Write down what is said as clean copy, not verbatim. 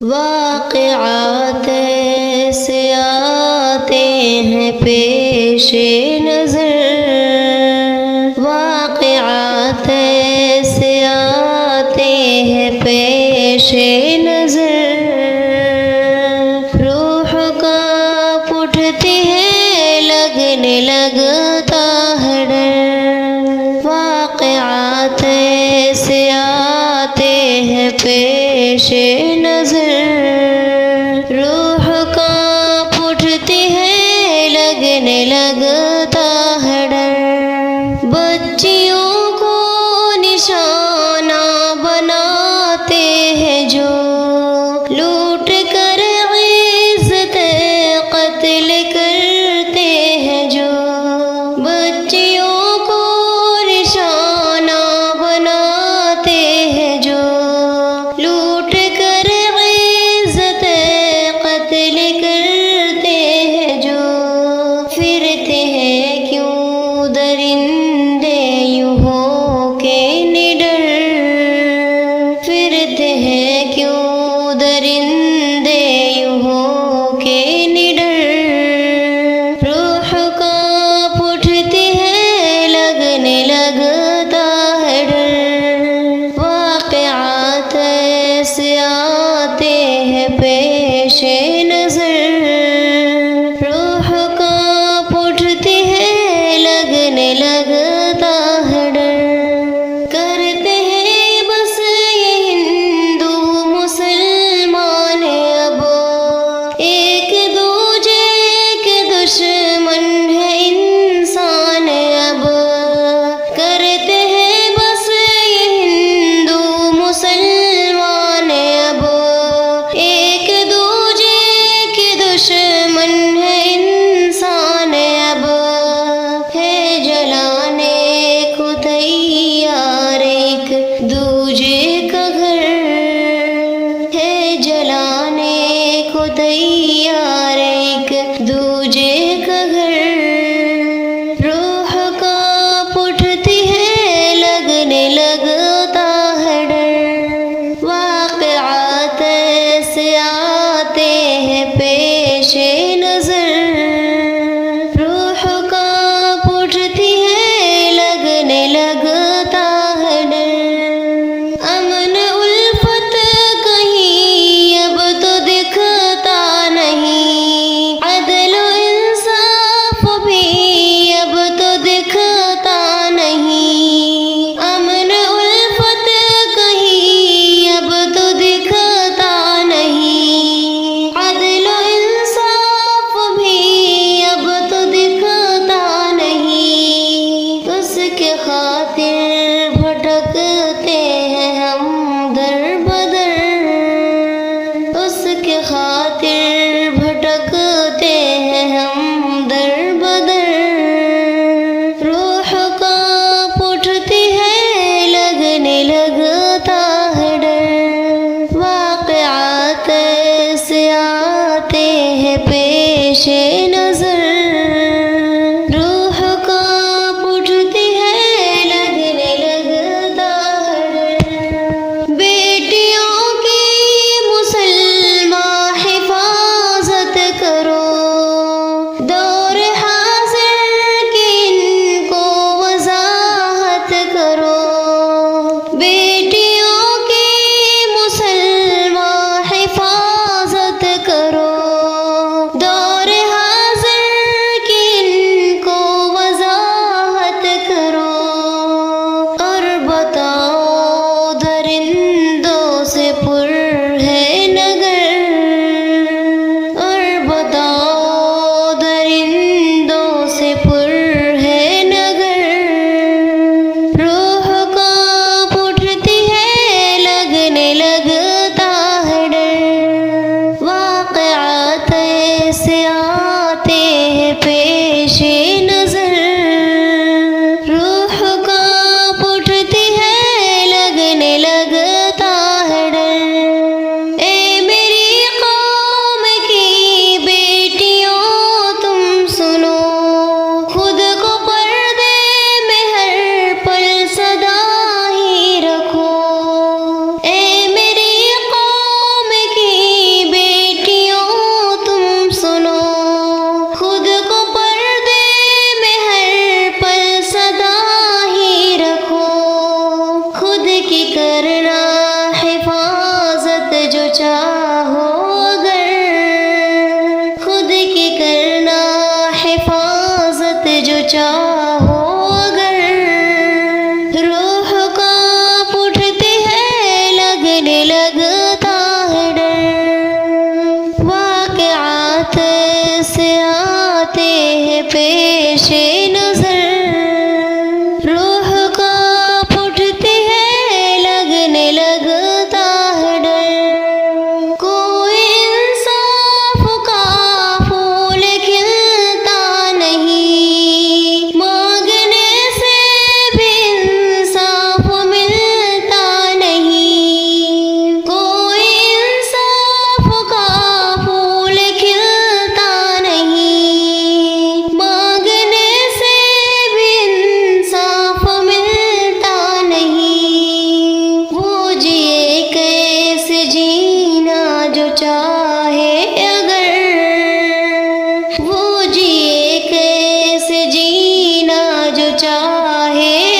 वाक़िआत ऐसे आते हैं पेशे नज़र, वाक़िआत ऐसे आते हैं पेशे नज़र। रूह कांप उठती है, लगने लगता है डर। वाक़िआत ऐसे आते हैं पेशे नज़र, रूह कांप उठती है, लगने लगता है डर। बच्चियों को निशाना बनाते हैं जो, लूट कर इज़्ज़त क़त्ल करते हैं जो। बच्चियों को निशाना बनाते हैं जो, लूट कर इज़्ज़त क़त्ल करते हैं जो। फिरते हैं क्यों दरिंदे यूं हो के निडर, फिरते हैं क्यों दरिंदे यूं हो के निडर। रूह कांप उठती है, लगने लगता है डर। वाक़िआत ऐसे आते हैं पेशे नज़र, रूह कांप उठती है, लगने लगता है डर। करते हैं बस ये हिंदू मुसलमान अब, एक दूजे के दुश्मन है इंसान अब। करते हैं बस ये हिंदू मुसलमान अब, एक दूजे के दुश्मन है इंसान अब। है जलाने को तैयार एक दूजे का घर, है जलाने को तैयार एक दूजे का घर। रूह कांप उठती है, लगने लगता है डर। वाक़िआत ऐसे आते हैं पेशे नज़र, रूह कांप उठती है, लगने लगता है डर। अमन उल्फत कहीं अब तो दिखता नहीं, जो चाहो अगर, खुद की करना हिफाजत जो चाहो अगर, रूह कांप उठती है लगने लगता है डर, वाक़िआत से आते हैं पेशे नज़र, रूह कांप उठती है लगने लगता है डर, कोई इंसाफ का फूल खिलता नहीं, मांगने से भी इंसाफ मिलता नहीं, कोई इंसाफ का फूल खिलता नहीं, मांगने से भी इंसाफ मिलता नहीं, वो जिए कैसे जीना जो चाहे अगर, वो जिए कैसे जीना जो चाहे